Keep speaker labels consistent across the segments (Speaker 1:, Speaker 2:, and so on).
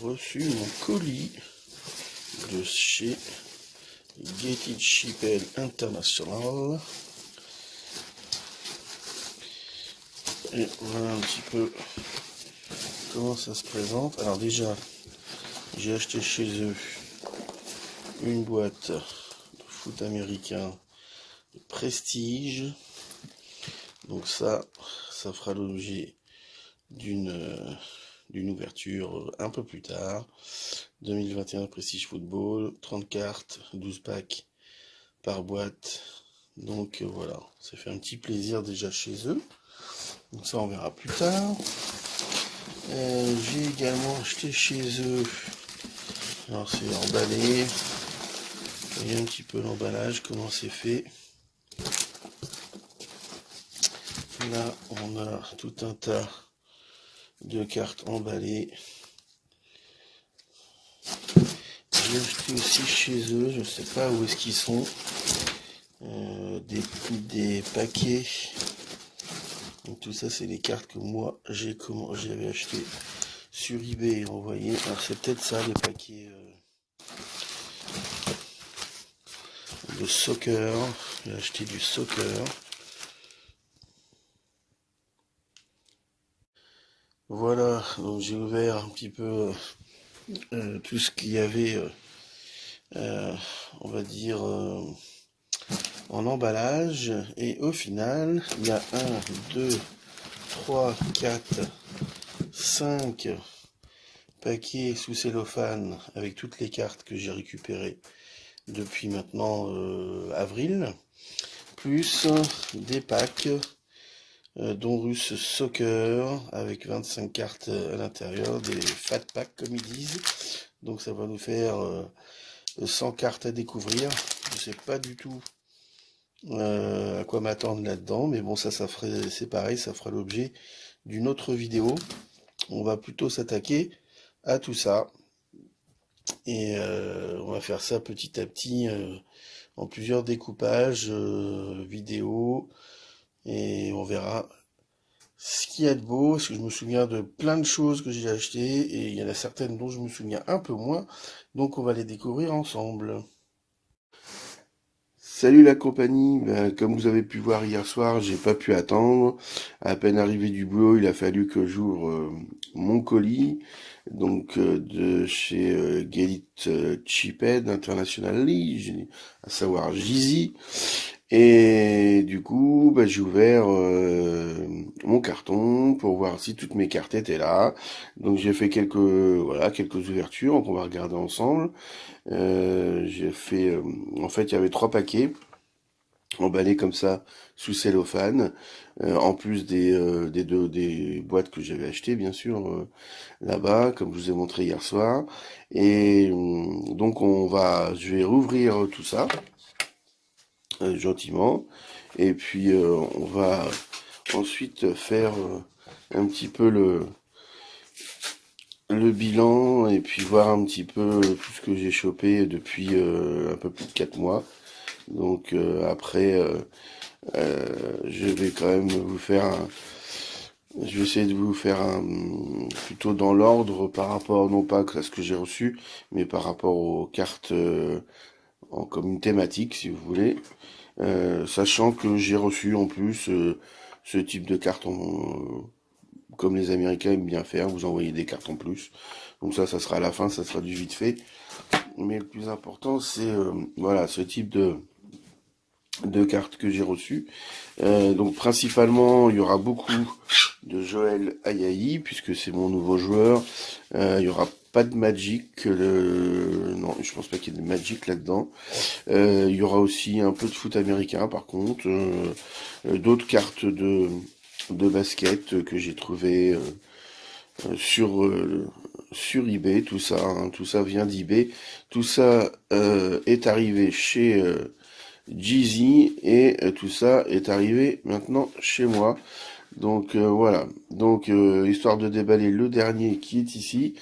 Speaker 1: reçu mon colis de chez Getty Shipped International. Et voilà un petit peu comment ça se présente. Alors déjà, j'ai acheté chez eux une boîte de foot américain de Prestige. Donc ça fera l'objet d'une ouverture un peu plus tard. 2021 Prestige Football, 30 cartes, 12 packs par boîte. Donc voilà, ça fait un petit plaisir déjà chez eux. Donc ça on verra plus tard. J'ai également acheté chez eux, alors c'est emballé, vous voyez un petit peu l'emballage, comment c'est fait. Là on a tout un tas de cartes emballées. J'ai acheté aussi chez eux, je sais pas où est-ce qu'ils sont, des paquets. Donc tout ça c'est les cartes que moi j'avais acheté sur eBay et envoyé. Alors c'est peut-être ça les paquets de soccer. J'ai acheté du soccer. Voilà, donc j'ai ouvert un petit peu tout ce qu'il y avait, on va dire, en emballage. Et au final, il y a 1, 2, 3, 4, 5 paquets sous cellophane avec toutes les cartes que j'ai récupérées depuis maintenant avril, plus des packs dont Russe Soccer avec 25 cartes à l'intérieur, des fat packs comme ils disent. Donc ça va nous faire 100 cartes à découvrir. Je sais pas du tout à quoi m'attendre là-dedans, mais bon c'est pareil, ça fera l'objet d'une autre vidéo. On va plutôt s'attaquer à tout ça et on va faire ça petit à petit en plusieurs découpages vidéo, et on verra ce qu'il y a de beau, parce que je me souviens de plein de choses que j'ai achetées, et il y en a certaines dont je me souviens un peu moins, donc on va les découvrir ensemble. Salut la compagnie, comme vous avez pu voir hier soir, j'ai pas pu attendre. À peine arrivé du boulot, il a fallu que j'ouvre mon colis, donc de chez Getty Shipped International, à savoir Yeezy. Et du coup, j'ai ouvert mon carton pour voir si toutes mes cartes étaient là. Donc j'ai fait quelques ouvertures qu'on va regarder ensemble. J'ai fait, en fait, il y avait 3 paquets emballés comme ça sous cellophane, en plus des boîtes que j'avais achetées, bien sûr, là-bas, comme je vous ai montré hier soir. Et donc je vais rouvrir tout ça gentiment, et puis on va ensuite faire un petit peu le bilan, et puis voir un petit peu tout ce que j'ai chopé depuis un peu plus de 4 mois. Donc après, je vais quand même je vais essayer de vous faire plutôt dans l'ordre par rapport, non pas à ce que j'ai reçu, mais par rapport aux cartes comme une thématique, si vous voulez. Sachant que j'ai reçu en plus ce type de carte comme les Américains aiment bien faire, vous envoyez des cartes en plus. Donc ça sera à la fin, ça sera du vite fait. Mais le plus important, c'est voilà, ce type de cartes que j'ai reçues. Donc principalement, il y aura beaucoup de Joël Ayayi, puisque c'est mon nouveau joueur. Il y aura pas de Magic, non, je pense pas qu'il y ait de Magic là-dedans. Il y aura aussi un peu de foot américain, par contre. D'autres cartes de basket que j'ai trouvé sur eBay, tout ça, hein, tout ça vient d'eBay. Tout ça est arrivé chez Jeezy, et tout ça est arrivé maintenant chez moi. Donc voilà, donc histoire de déballer le dernier qui est ici,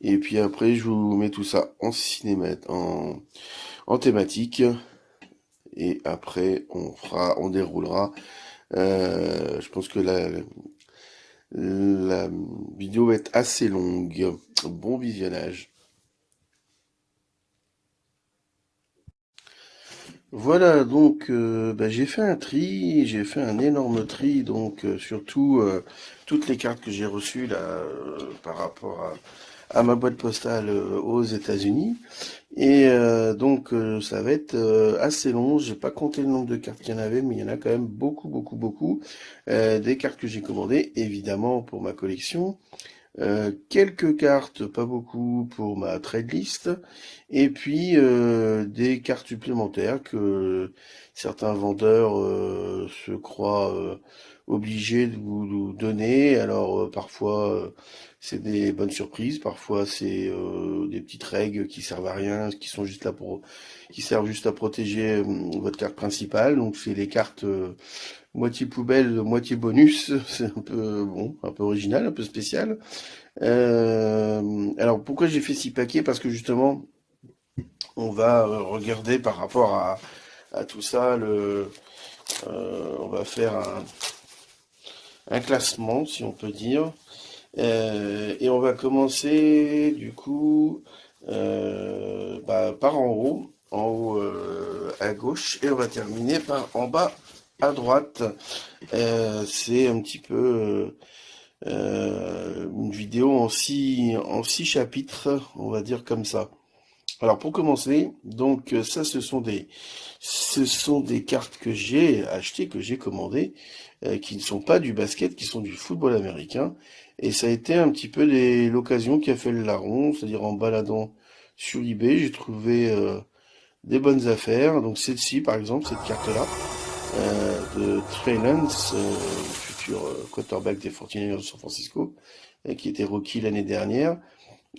Speaker 1: et puis après je vous mets tout ça en cinéma, en thématique, et après on déroulera. Je pense que La vidéo va être assez longue. Bon visionnage. Voilà, donc j'ai fait un tri, j'ai fait un énorme tri, donc surtout toutes les cartes que j'ai reçues là par rapport à ma boîte postale aux États-Unis. Et ça va être assez long. J'ai pas compté le nombre de cartes qu'il y en avait, mais il y en a quand même beaucoup, beaucoup, beaucoup. Des cartes que j'ai commandées, évidemment, pour ma collection. Quelques cartes, pas beaucoup, pour ma trade list. Et puis des cartes supplémentaires que certains vendeurs se croient obligés de vous donner. Alors parfois c'est des bonnes surprises, parfois c'est des petites règles qui servent à rien, qui servent juste à protéger votre carte principale. Donc c'est les cartes moitié poubelle, moitié bonus. C'est un peu bon, un peu original, un peu spécial. Alors pourquoi j'ai fait 6 paquets? Parce que justement on va regarder par rapport à tout ça, on va faire un classement, si on peut dire. Et on va commencer du coup par en haut à gauche, et on va terminer par en bas à droite. C'est un petit peu une vidéo en six chapitres, on va dire comme ça. Alors pour commencer, donc ça ce sont des cartes que j'ai achetées, que j'ai commandées, qui ne sont pas du basket, qui sont du football américain. Et ça a été un petit peu l'occasion qui a fait le larron, c'est-à-dire en baladant sur eBay, j'ai trouvé des bonnes affaires. Donc celle-ci par exemple, cette carte-là, de Trey Lance, futur quarterback des 49ers de San Francisco, qui était rookie l'année dernière.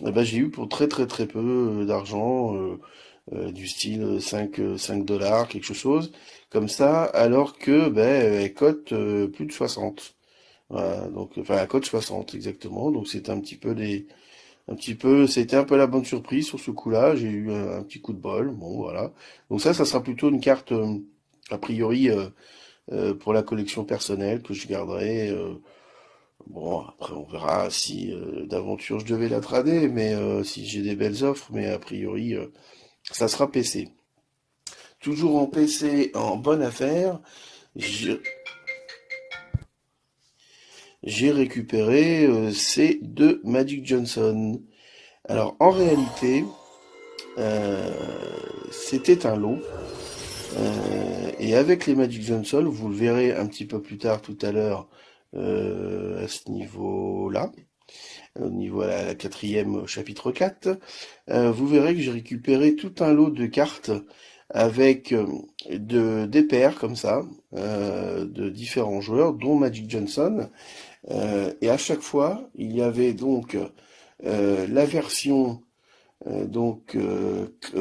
Speaker 1: Eh ben, j'ai eu pour très très très peu d'argent, du style 5 dollars, quelque chose comme ça, alors que elle cote plus de 60. Voilà, donc enfin elle cote 60 exactement. Donc c'était c'était un peu la bonne surprise sur ce coup-là. J'ai eu un petit coup de bol. Bon voilà. Donc ça sera plutôt une carte a priori pour la collection personnelle que je garderai. Bon, après on verra si d'aventure je devais la trader, mais si j'ai des belles offres, mais a priori ça sera PC. Toujours en PC, en bonne affaire, j'ai j'ai récupéré ces deux Magic Johnson. Alors en réalité, euh, c'était un lot. Et avec les Magic Johnson, vous le verrez un petit peu plus tard tout à l'heure à ce niveau-là, au niveau à la quatrième chapitre 4, vous verrez que j'ai récupéré tout un lot de cartes avec des paires comme ça, de différents joueurs, dont Magic Johnson. Et à chaque fois, il y avait donc la version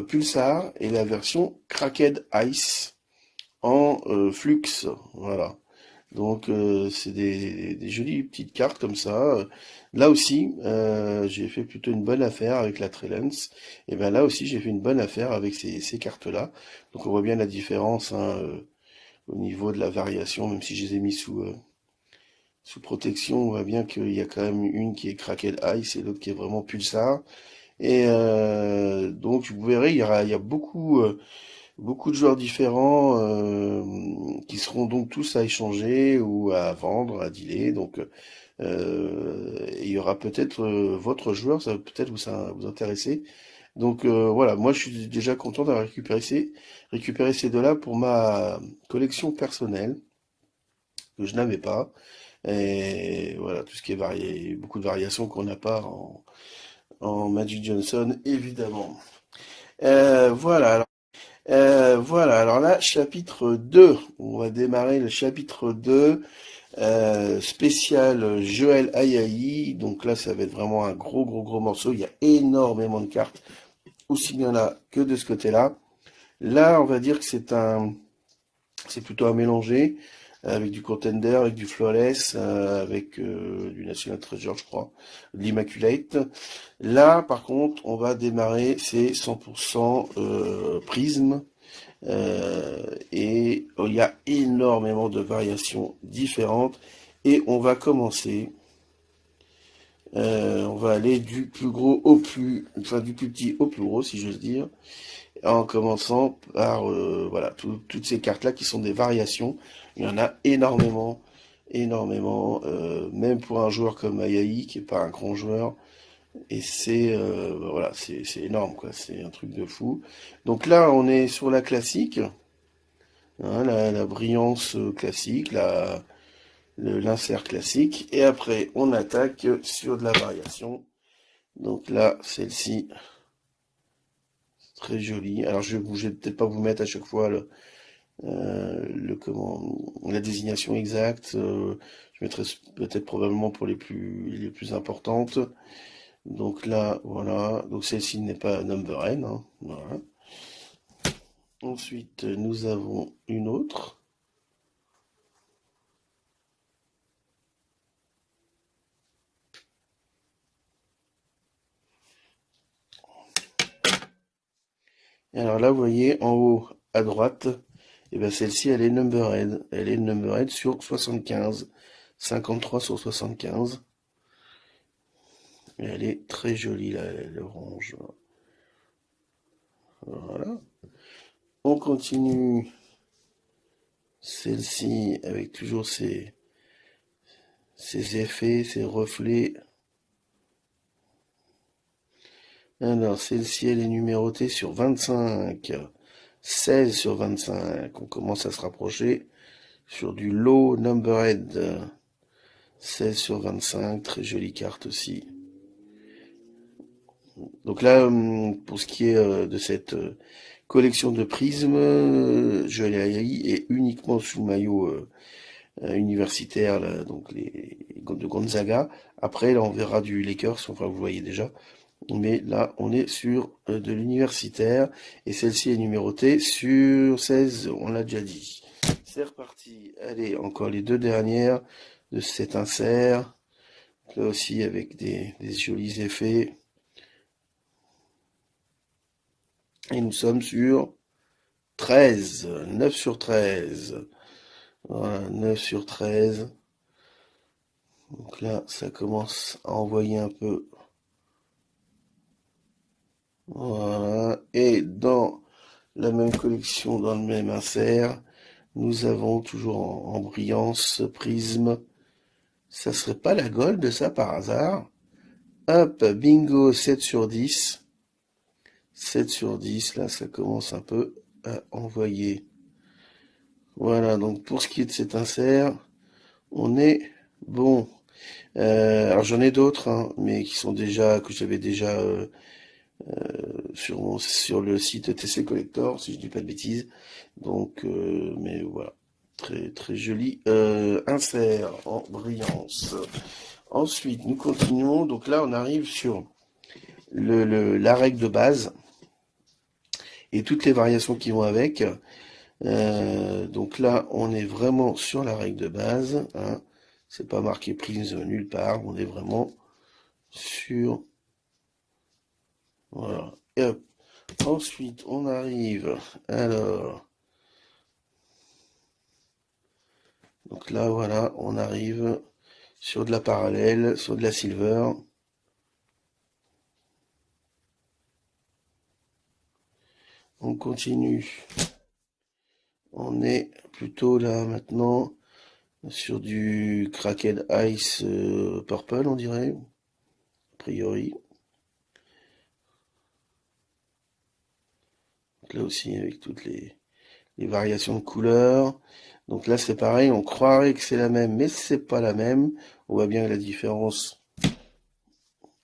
Speaker 1: Pulsar et la version Cracked Ice en flux. Voilà. Donc c'est des jolies petites cartes comme ça. Là aussi, j'ai fait plutôt une bonne affaire avec la Trellens. Et bien là aussi, j'ai fait une bonne affaire avec ces cartes-là. Donc on voit bien la différence hein, au niveau de la variation, même si je les ai mis sous protection, on voit bien qu'il y a quand même une qui est Cracked Ice et l'autre qui est vraiment Pulsar. Et donc vous verrez, il y a beaucoup de joueurs différents qui seront donc tous à échanger ou à vendre, à dealer. Donc il y aura peut-être votre joueur, ça va peut-être vous intéresser. Donc voilà, moi je suis déjà content d'avoir récupéré ces deux-là pour ma collection personnelle que je n'avais pas. Et voilà, tout ce qui est varié, beaucoup de variations qu'on n'a pas en Magic Johnson, évidemment. Voilà, alors là, chapitre 2. On va démarrer le chapitre 2, spécial Joël Ayayi. Donc là, ça va être vraiment un gros morceau. Il y a énormément de cartes, aussi bien là que de ce côté-là. Là, on va dire que c'est plutôt à mélanger, avec du Contender, avec du Flawless, avec du National Treasure, je crois, de l'Immaculate. Là, par contre, on va démarrer, c'est 100% Prism. Et il y a énormément de variations différentes. Et on va commencer. On va aller du plus gros au plus, enfin du plus petit au plus gros, si j'ose dire, en commençant par voilà toutes ces cartes-là qui sont des variations. Il y en a énormément, énormément, même pour un joueur comme Ayahi, qui est pas un grand joueur. Et c'est voilà, c'est énorme quoi, c'est un truc de fou. Donc là, on est sur la classique, hein, la brillance classique, l'insert classique, et après on attaque sur de la variation. Donc là, celle-ci, très jolie. Alors je vais peut-être pas vous mettre à chaque fois la désignation exacte. Je mettrai peut-être probablement pour les plus importantes. Donc là, voilà. Donc celle-ci n'est pas number N, hein, voilà. Ensuite, nous avons une autre. Et alors là, vous voyez, en haut, à droite, et ben celle-ci, elle est numbered. Elle est numbered sur 75. 53 sur 75. Et elle est très jolie, là, l'orange. Voilà. On continue celle-ci avec toujours ses effets, ses reflets. Alors, celle-ci, elle est numérotée sur 25. 16 sur 25. On commence à se rapprocher sur du low numbered. 16 sur 25. Très jolie carte aussi. Donc là, pour ce qui est de cette collection de prismes, Jolie est uniquement sous maillot universitaire, là, donc de Gonzaga. Après, là, on verra du Lakers, enfin, vous voyez déjà. Mais là, on est sur de l'universitaire, et celle-ci est numérotée sur 16, on l'a déjà dit. C'est reparti. Allez, encore les deux dernières de cet insert. Là aussi, avec des jolis effets. Et nous sommes sur 13, 9 sur 13. Voilà, 9 sur 13. Donc là, ça commence à envoyer un peu. Voilà. Et dans la même collection, dans le même insert, nous avons toujours en brillance prisme. Ça serait pas la gold, ça, par hasard? Hop, bingo, 7 sur 10. 7 sur 10, là, ça commence un peu à envoyer. Voilà, donc pour ce qui est de cet insert, on est bon. Alors j'en ai d'autres, hein, mais qui sont déjà, que j'avais déjà sur le site TC Collector, si je dis pas de bêtises. Donc, mais voilà, très très joli insert en brillance. Ensuite, nous continuons. Donc là, on arrive sur la règle de base et toutes les variations qui vont avec. Donc là, on est vraiment sur la règle de base. Hein. C'est pas marqué prise nulle part. On est vraiment sur. Voilà. Et hop. Ensuite, on arrive. Alors. Donc là, voilà, on arrive sur de la parallèle, sur de la silver. On continue. On est plutôt là maintenant sur du Cracked Ice Purple, on dirait, a priori. Donc là aussi, avec toutes les variations de couleurs. Donc là, c'est pareil, on croirait que c'est la même, mais c'est pas la même. On voit bien la différence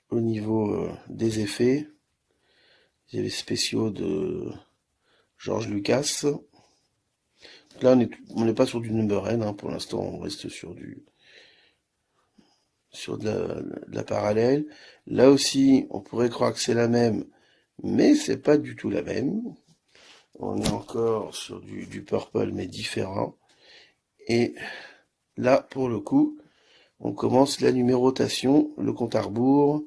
Speaker 1: au niveau des effets. Les spéciaux de George Lucas. Là, on n'est pas sur du number N, hein, pour l'instant, on reste sur de la parallèle. Là aussi, on pourrait croire que c'est la même, mais c'est pas du tout la même. On est encore sur du purple, mais différent. Et là, pour le coup, on commence la numérotation, le compte à rebours,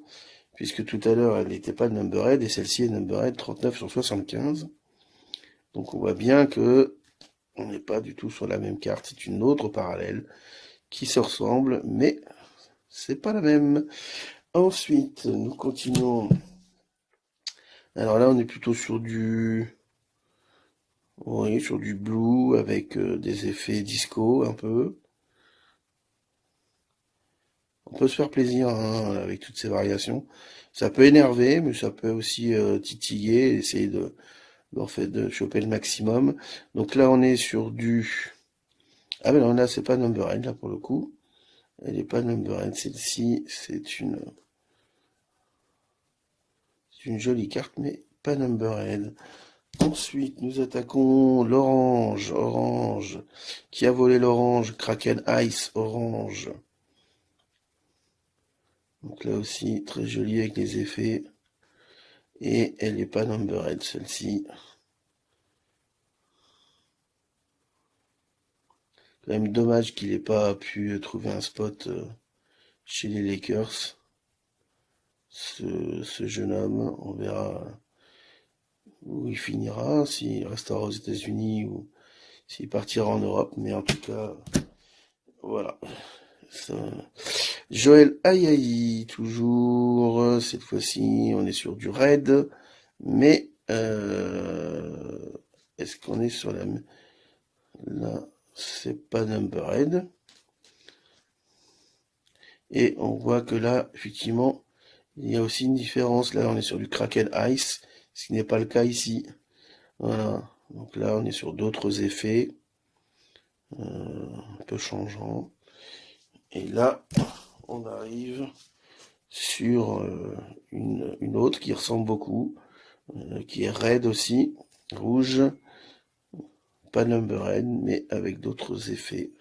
Speaker 1: puisque tout à l'heure, elle n'était pas numbered, et celle-ci est numbered 39 sur 75. Donc on voit bien que on n'est pas du tout sur la même carte, c'est une autre parallèle qui se ressemble, mais c'est pas la même. Ensuite, nous continuons. Alors là, on est plutôt sur du, oui, sur du blue avec des effets disco un peu. On peut se faire plaisir hein, avec toutes ces variations. Ça peut énerver, mais ça peut aussi titiller, essayer en fait, de choper le maximum. Donc là, on est sur du... Ah ben non, là, c'est pas Numberhead, là, pour le coup. Elle n'est pas Numberhead, celle-ci, c'est une jolie carte, mais pas Numberhead. Ensuite, nous attaquons l'orange, orange. Qui a volé l'orange? Kraken Ice, orange. Donc là aussi, très jolie avec les effets. Et elle n'est pas Numberhead, celle-ci. Quand même dommage qu'il n'ait pas pu trouver un spot chez les Lakers. Ce jeune homme, on verra où il finira, s'il restera aux États-Unis ou s'il partira en Europe. Mais en tout cas, voilà. Ça... Joël Ayayi, toujours. Cette fois-ci, on est sur du raid. Mais est-ce qu'on est sur la... Là, c'est pas Numberhead. Et on voit que là, effectivement, il y a aussi une différence. Là, on est sur du Kraken Ice, ce qui n'est pas le cas ici. Voilà. Donc là, on est sur d'autres effets, un peu changeants. Et là, on arrive sur une autre qui ressemble beaucoup, qui est raide aussi, rouge, pas Numberhead, mais avec d'autres effets.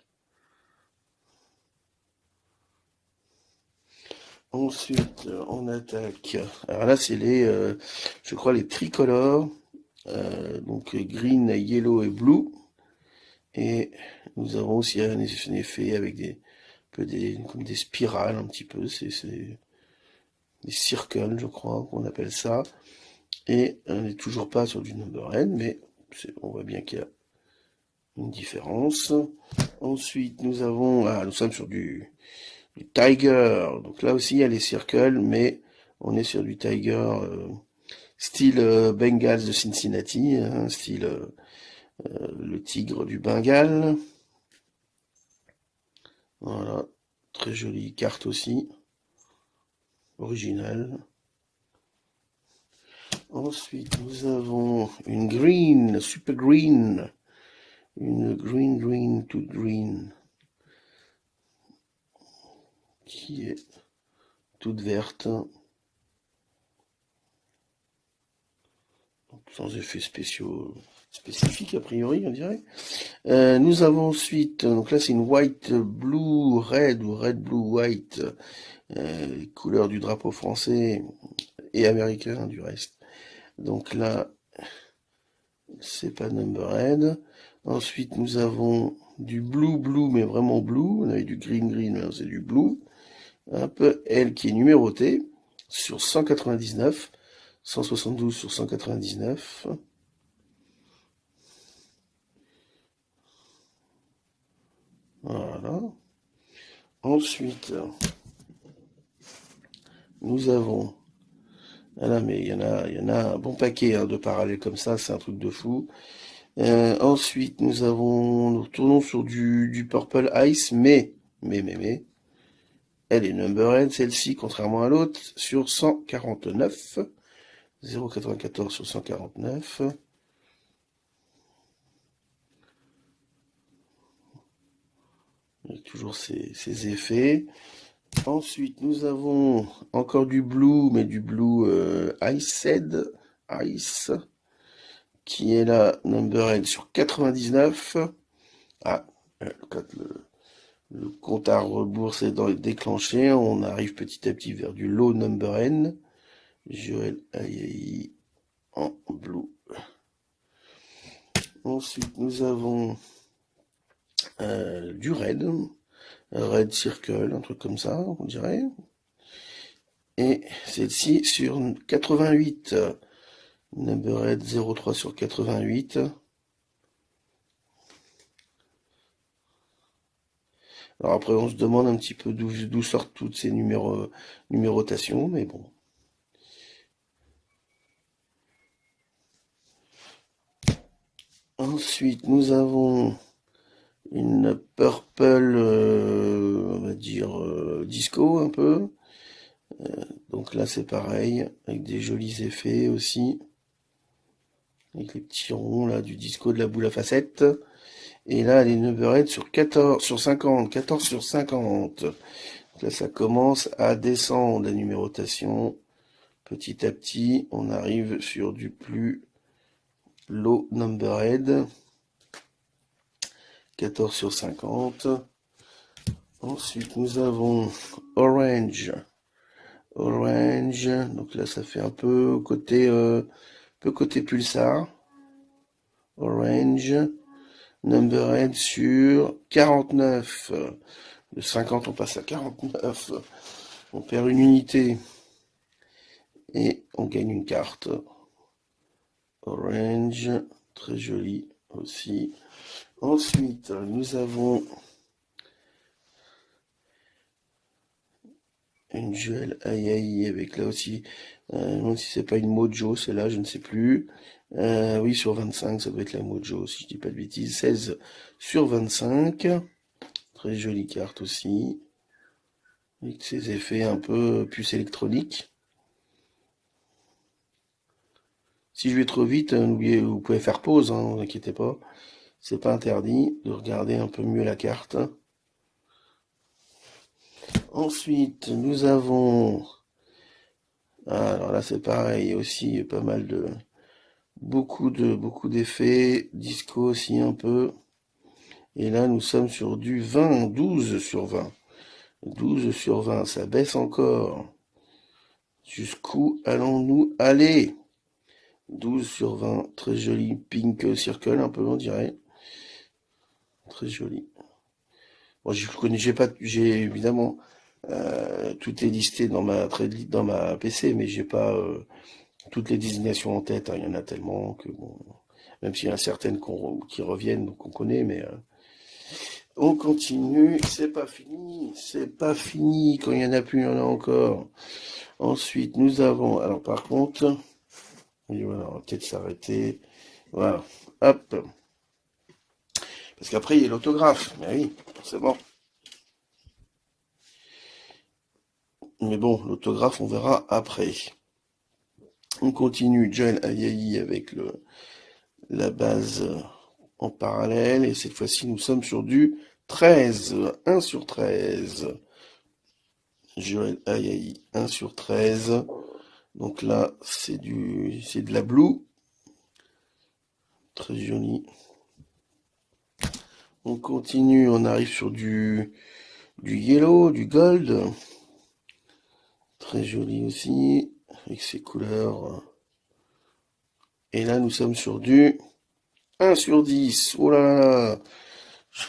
Speaker 1: Ensuite, on attaque. Alors là, c'est je crois, les tricolores. Donc green, yellow et blue. Et nous avons aussi un effet avec comme des spirales un petit peu. C'est des circles, je crois, qu'on appelle ça. Et on n'est toujours pas sur du Numberhead, mais on voit bien qu'il y a une différence. Ensuite, nous sommes sur du Tiger. Donc là aussi, il y a les circles, mais on est sur du Tiger style Bengals de Cincinnati, hein, style le tigre du Bengale. Voilà, très jolie carte aussi, originale. Ensuite, nous avons une green, super green, une green to green, qui est toute verte, sans effets spéciaux spécifiques a priori, on dirait. Nous avons ensuite, donc là c'est une white blue red ou red blue white, couleur du drapeau français et américain du reste. Donc là, c'est pas Numberhead. Ensuite, nous avons du blue, mais vraiment blue. On avait du green, mais c'est du blue. Un peu elle qui est numérotée sur 199, 172 sur 199. Voilà. Ensuite, nous avons... Ah là, mais il y en a un bon paquet hein, de parallèles comme ça, c'est un truc de fou. Ensuite, nous retournons sur du Purple Ice, mais, elle est Numberhead, celle-ci, contrairement à l'autre, sur 149. 0,94 sur 149. Il y a toujours ces effets. Ensuite, nous avons encore du blue, mais du blue Iced, Ice, qui est là, Numberhead sur 99. Ah, le compte à rebours s'est déclenché. On arrive petit à petit vers du low Numberhead. Joël Ayayi en blue. Ensuite, nous avons du red. Red Circle, un truc comme ça, on dirait. Et celle-ci sur 88. Numberhead 03 sur 88. Alors après, on se demande un petit peu d'où sortent toutes ces numérotations, mais bon. Ensuite, nous avons une purple, on va dire disco un peu. Donc là, c'est pareil, avec des jolis effets aussi. Avec les petits ronds là du disco de la boule à facettes. Et là, elle est numérée sur 14 sur 50, 14 sur 50. Donc là, ça commence à descendre la numérotation. Petit à petit, on arrive sur du plus low numbered. 14 sur 50. Ensuite, nous avons Orange. Orange. Donc là, ça fait un peu côté pulsar. Orange. Numbered sur 49. De 50, on passe à 49. On perd une unité. Et on gagne une carte. Orange. Très joli aussi. Ensuite, nous avons une Jewel Aïe avec là aussi, même si c'est pas une Mojo, c'est là, je ne sais plus. Oui, sur 25, ça doit être la Mojo, si je dis pas de bêtises. 16 sur 25. Très jolie carte aussi. Avec ses effets un peu puce électronique. Si je vais trop vite, n'oubliez, vous pouvez faire pause, hein, ne vous inquiétez pas. C'est pas interdit de regarder un peu mieux la carte. Ensuite, nous avons... Ah, alors là, c'est pareil, aussi pas mal de... Beaucoup d'effets, disco aussi un peu. Et là, nous sommes sur du 20, 12 sur 20. 12 sur 20, ça baisse encore. Jusqu'où allons-nous aller? 12 sur 20, très joli. Pink Circle, un peu, on dirait. Très joli. Bon, je connais, j'ai évidemment, tout est listé dans dans ma PC, mais j'ai pas toutes les désignations en tête, hein. Il y en a tellement que bon, même s'il y en a certaines qui reviennent, donc on connaît, mais on continue. C'est pas fini. Quand il y en a plus, il y en a encore. Ensuite, nous avons, alors par contre, oui, voilà, on va peut-être s'arrêter. Voilà, hop. Parce qu'après, il y a l'autographe. Mais oui, forcément. Mais bon, l'autographe, on verra après. On continue. Joel Ayayi avec la base en parallèle. Et cette fois-ci, nous sommes sur du 13. 1 sur 13. Joel Ayayi, 1 sur 13. Donc là, c'est de la blue. Très joli. On continue, on arrive sur du yellow, du gold. Très joli aussi, avec ses couleurs. Et là, nous sommes sur du 1 sur 10. Oh là là,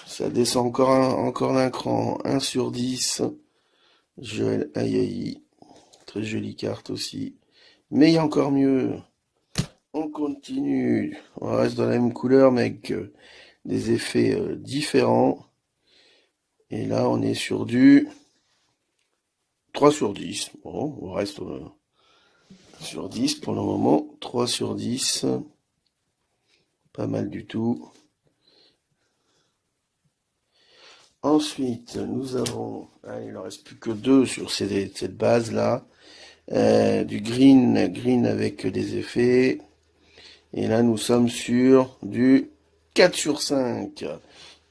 Speaker 1: ça descend encore d'un cran. 1 sur 10. Joël Ayayi. Très jolie carte aussi. Mais il y a encore mieux. On continue. On reste dans la même couleur, mais avec des effets différents. Et là, on est sur du 3 sur 10. Bon, on reste sur 10 pour le moment. 3 sur 10. Pas mal du tout. Ensuite, nous avons... Ah, il ne reste plus que 2 sur cette base-là. Du green avec des effets. Et là, nous sommes sur du 4 sur 5.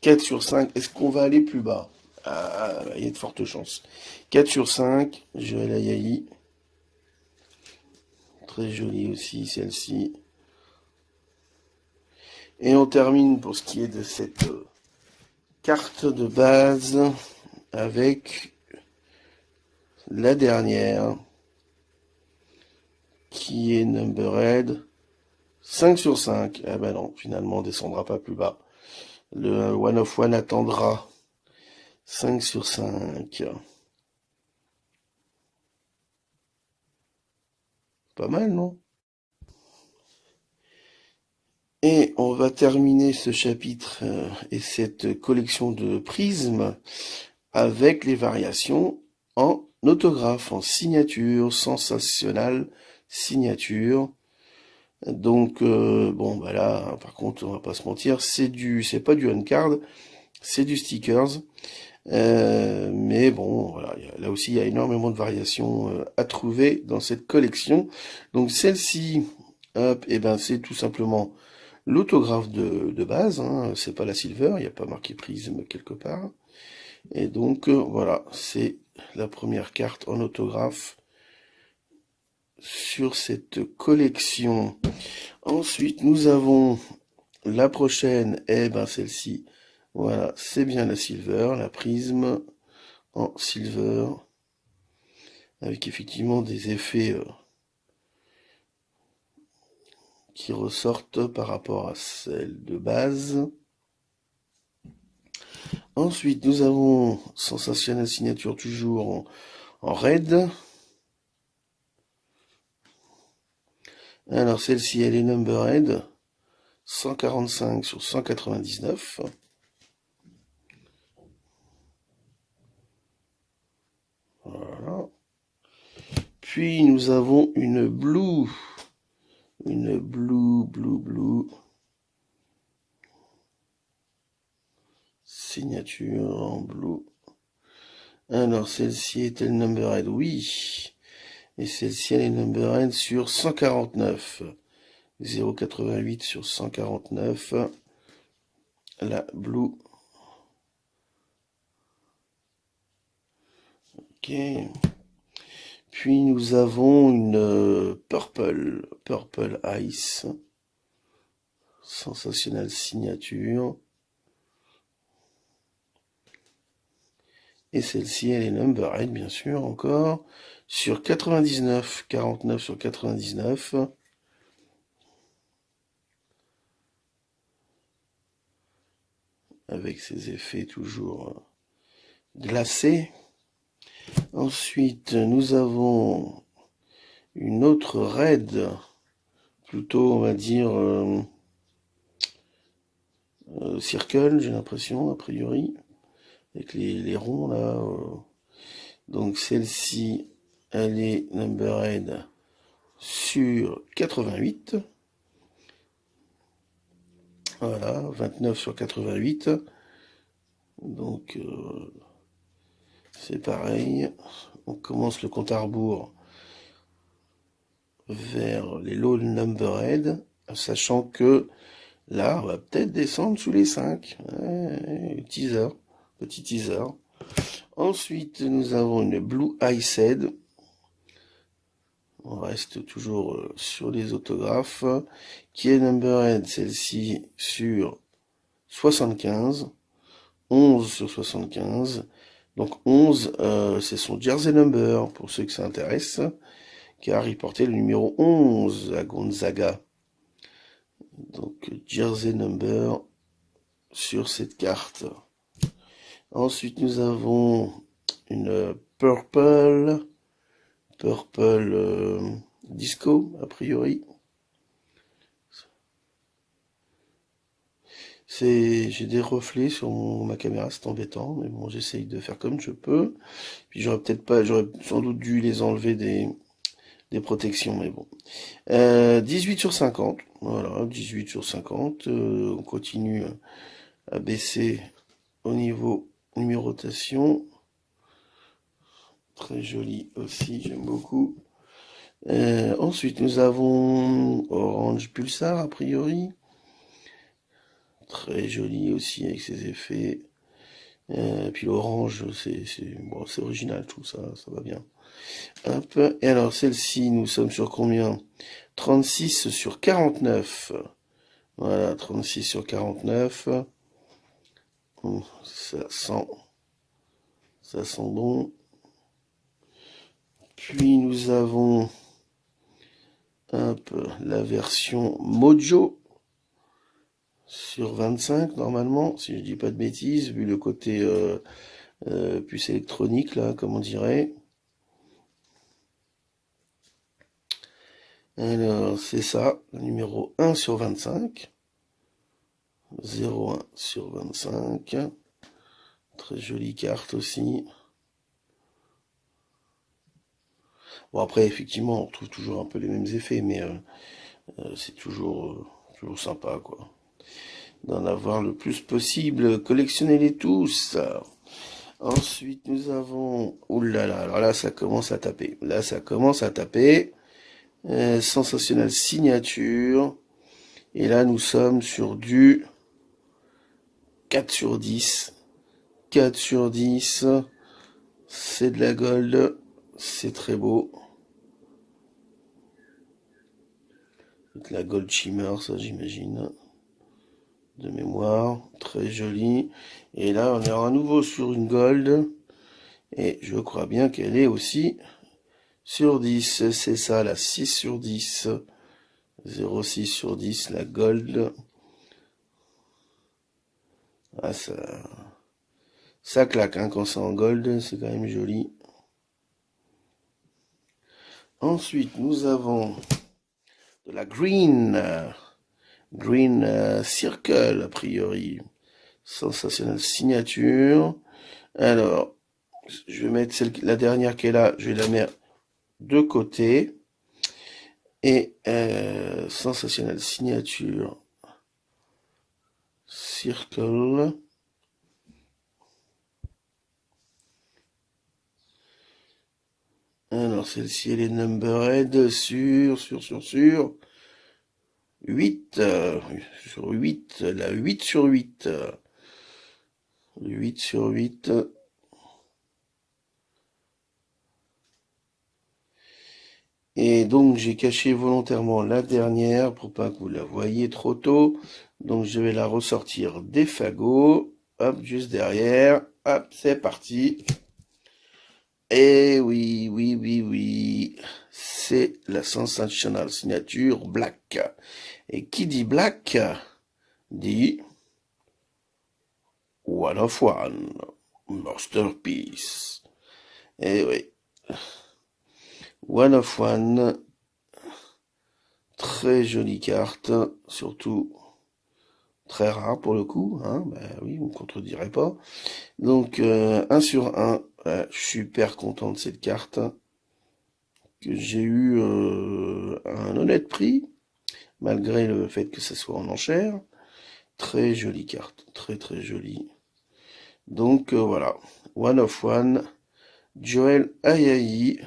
Speaker 1: 4 sur 5. Est-ce qu'on va aller plus bas? Ah, il y a de fortes chances. 4 sur 5. Joël Ayayi. Très jolie aussi, celle-ci. Et on termine pour ce qui est de cette carte de base avec la dernière qui est numbered 5 sur 5. Ah ben non, finalement on descendra pas plus bas. Le One of One attendra. 5 sur 5. Pas mal, non? Et on va terminer ce chapitre et cette collection de prismes avec les variations en autographe, en signature, sensationnelle signature. Donc bon bah là par contre on va pas se mentir, c'est pas du on-card, c'est du stickers. Mais bon voilà, là aussi il y a énormément de variations à trouver dans cette collection. Donc celle-ci, hop, et ben c'est tout simplement l'autographe de base, hein, c'est pas la silver, il n'y a pas marqué prisme quelque part. Et donc voilà, c'est la première carte en autographe sur cette collection. Ensuite, nous avons la prochaine, et ben celle-ci, voilà, c'est bien la silver, la prisme en silver, avec effectivement des effets qui ressortent par rapport à celle de base. Ensuite, nous avons Sensationnelle signature toujours en red. Alors celle-ci, elle est numbered 145 sur 199. Voilà. Puis nous avons une blue signature en blue. Alors celle-ci est-elle numbered? Oui. Et celle-ci elle est numbered sur 149. 0,88 sur 149. La blue. Ok. Puis nous avons une purple ice. Sensationnelle signature. Et celle-ci, elle est numbered, bien sûr, encore, sur 99, 49 sur 99. Avec ses effets toujours glacés. Ensuite, nous avons une autre red, plutôt, on va dire, circle, j'ai l'impression, a priori, avec les ronds, là. Donc, celle-ci, elle est numbered sur 88. Voilà, 29 sur 88. Donc, c'est pareil. On commence le compte à rebours vers les low numbered, sachant que là, on va peut-être descendre sous les 5. Ouais, teaser, petit teaser. Ensuite, nous avons une Blue Iced. On reste toujours sur les autographes. Qui est numbered, celle-ci, sur 75. 11 sur 75. Donc 11, c'est son jersey number, pour ceux que ça intéresse, car il portait le numéro 11 à Gonzaga. Donc jersey number sur cette carte. Ensuite, nous avons une purple disco, a priori. J'ai des reflets sur ma caméra, c'est embêtant, mais bon, j'essaye de faire comme je peux. Puis j'aurais sans doute dû les enlever des protections, mais bon. 18 sur 50, voilà, 18 sur 50. On continue à baisser au niveau numérotation. Très joli aussi, j'aime beaucoup. Ensuite, nous avons Orange Pulsar, a priori. Très joli aussi avec ses effets. Puis l'orange, c'est original, tout ça, ça va bien. Hop. Et alors celle-ci, nous sommes sur combien? 36 sur 49. Voilà, 36 sur 49. Ça sent bon. Puis nous avons la version Mojo sur 25 normalement, si je dis pas de bêtises, vu le côté puce électronique là, comme on dirait. Alors c'est ça, le numéro 1 sur 25. 0,1/25. Très jolie carte aussi. Bon, après, effectivement, on retrouve toujours un peu les mêmes effets, mais c'est toujours sympa, quoi, d'en avoir le plus possible. Collectionnez-les tous. Ensuite, nous avons... Ouh là là, alors là, ça commence à taper. Là, ça commence à taper. Sensationnel signature. Et là, nous sommes sur du 4 sur 10. 4 sur 10. C'est de la gold. C'est très beau. De la gold shimmer, ça, j'imagine. De mémoire. Très joli. Et là, on est à nouveau sur une gold. Et je crois bien qu'elle est aussi sur 10. C'est ça, la 6 sur 10. 0,6 sur 10, la gold. Ah, ça claque, hein, quand c'est en gold, c'est quand même joli. Ensuite, nous avons de la green circle, a priori. Sensationnelle signature. Alors, je vais mettre la dernière qui est là, je vais la mettre de côté. Et sensationnelle signature. Circle. Alors, celle-ci, elle est numbered sur 8, sur 8, la 8 sur 8. 8 sur 8. Et donc, j'ai caché volontairement la dernière pour pas que vous la voyiez trop tôt. Donc, je vais la ressortir des fagots. Hop, juste derrière. Hop, c'est parti. Et oui, oui, oui, oui. C'est la Sensational Signature Black. Et qui dit Black dit One of One. Masterpiece. Et oui. One of One. Très jolie carte. Surtout très rare pour le coup. Hein, bah oui, vous ne contredirez pas. Donc, 1 sur 1. Je suis super content de cette carte. Que j'ai eu un honnête prix. Malgré le fait que ça soit en enchère. Très jolie carte. Très très jolie. Donc voilà. One of One. Joel Ayayi.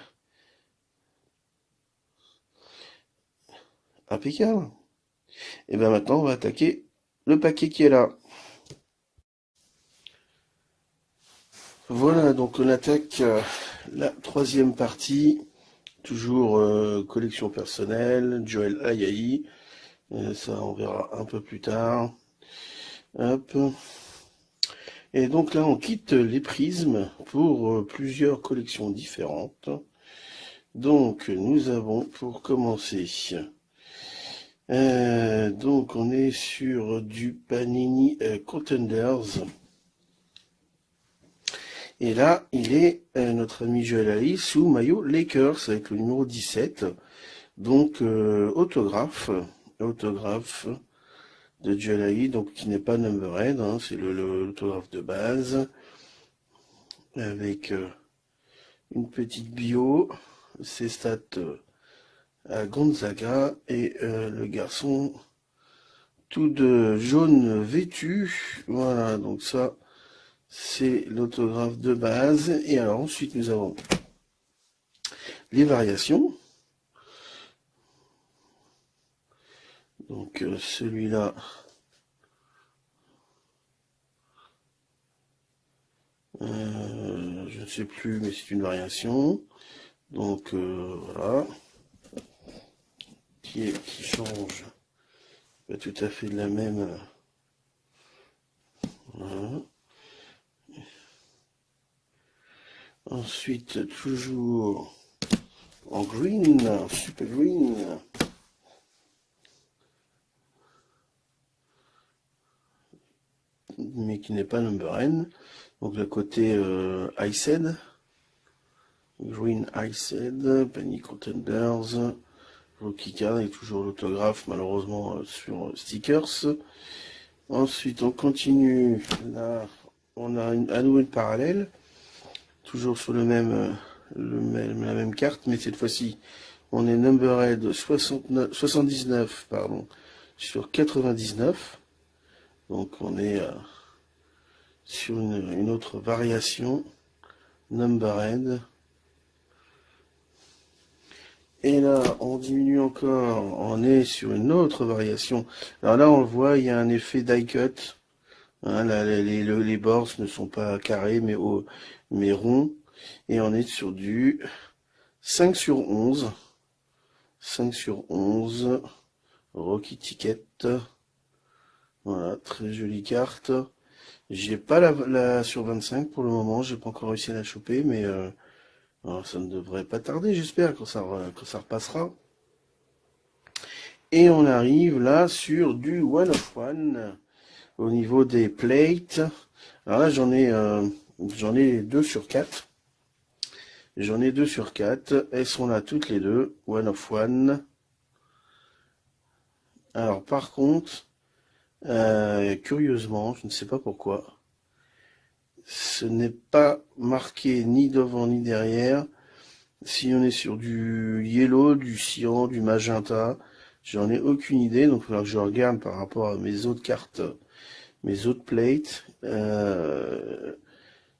Speaker 1: Impeccable. Et bien maintenant, on va attaquer le paquet qui est là. Voilà, donc on attaque la troisième partie. Toujours collection personnelle, Joel Ayayi. Ça, on verra un peu plus tard. Hop. Et donc là, on quitte les prismes pour plusieurs collections différentes. Donc, nous avons, pour commencer, donc on est sur du Panini Contenders. Et là, il est notre ami Joel Ayayi sous maillot Lakers avec le numéro 17. Donc, autographe de Joel Ayayi, donc qui n'est pas numbered, hein, c'est l'autographe de base, avec une petite bio, ses stats à Gonzaga, et le garçon tout de jaune vêtu. Voilà, donc ça, c'est l'autographe de base. Et alors ensuite, nous avons les variations. Donc celui-là, je ne sais plus, mais c'est une variation. Donc voilà, qui change pas tout à fait de la même. Voilà. Ensuite, toujours en green, super green. Mais qui n'est pas number N. Donc le côté Iced. Green Iced, Penny Contenders. Rookie card et toujours l'autographe malheureusement sur stickers. Ensuite, on continue. Là, on a à nouveau une parallèle, toujours sur la même carte, mais cette fois-ci, on est numbered 79, pardon, sur 99. Donc, on est sur une autre variation, numbered. Et là, on diminue encore, on est sur une autre variation. Alors là, on le voit, il y a un effet die cut. Hein, là, les bords ne sont pas carrés, mais ronds. Et on est sur du 5 sur 11. 5 sur 11. Rocky Ticket. Voilà, très jolie carte. J'ai pas la sur 25 pour le moment, j'ai pas encore réussi à la choper, mais alors, ça ne devrait pas tarder, j'espère, quand ça repassera. Et on arrive là sur du one of one au niveau des plates. Alors là, j'en ai 2 sur 4. J'en ai 2 sur 4. Elles sont là toutes les deux, one of one. Alors par contre, curieusement, je ne sais pas pourquoi, ce n'est pas marqué ni devant ni derrière. Si on est sur du yellow, du cyan, du magenta, j'en ai aucune idée. Donc il va falloir que je regarde par rapport à mes autres cartes, mes autres plates,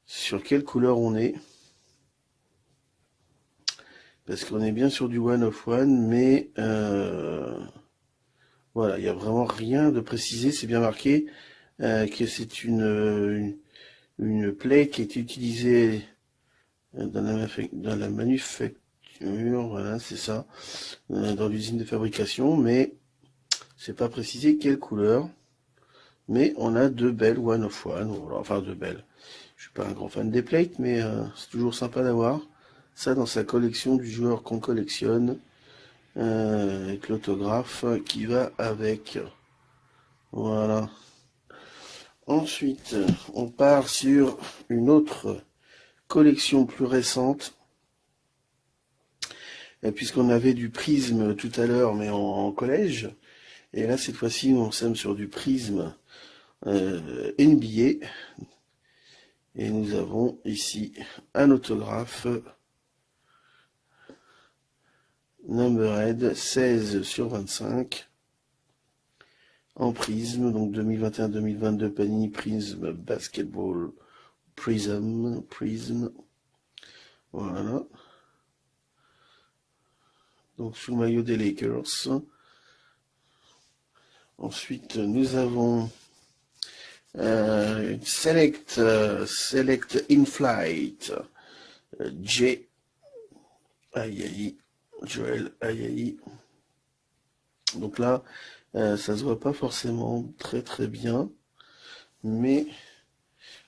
Speaker 1: sur quelle couleur on est. Parce qu'on est bien sur du one of one, mais voilà, il n'y a vraiment rien de précisé. C'est bien marqué que c'est une plate qui est utilisée dans la manufacture, voilà, c'est ça, dans l'usine de fabrication, mais c'est pas précisé quelle couleur. Mais on a 2 belles one of one, voilà, enfin 2 belles. Je suis pas un grand fan des plates, mais c'est toujours sympa d'avoir ça dans sa collection du joueur qu'on collectionne, avec l'autographe qui va avec. Voilà. Ensuite, on part sur une autre collection plus récente, puisqu'on avait du prisme tout à l'heure, mais en collège. Et là, cette fois-ci, on s'aime sur du prisme NBA. Et nous avons ici un autographe numbered 16 sur 25 en prisme, donc 2021-2022 Panini Prism Basketball Prism. Voilà. Donc sous le maillot des Lakers. Ensuite, nous avons Select in Flight J. Aïe, Joël Aïe. Donc là, ça se voit pas forcément très bien, mais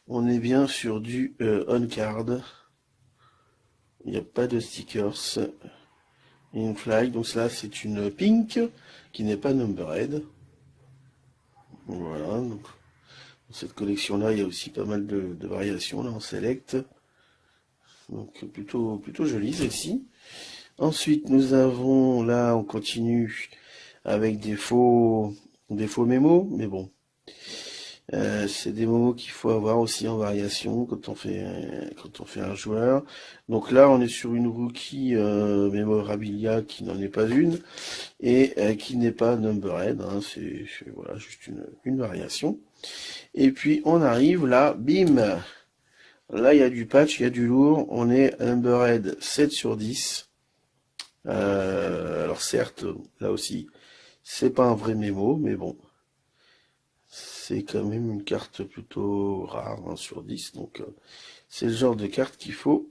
Speaker 1: on est bien sur du on-card. Il n'y a pas de stickers. In Flight, donc là c'est une pink qui n'est pas numbered. Voilà, donc dans cette collection-là, il y a aussi pas mal de variations là en select. Donc plutôt joli celle-ci. Ensuite, nous avons là, on continue avec des faux mémos, mais bon, c'est des mémos qu'il faut avoir aussi en variation quand on fait un joueur. Donc là, on est sur une rookie memorabilia qui n'en est pas une et qui n'est pas numbered. Hein, c'est voilà juste une variation. Et puis on arrive là, bim. Là, il y a du patch, il y a du lourd. On est numbered 7 sur 10. Alors certes, là aussi, c'est pas un vrai mémo, mais bon, c'est quand même une carte plutôt rare, 1 sur 10, donc c'est le genre de carte qu'il faut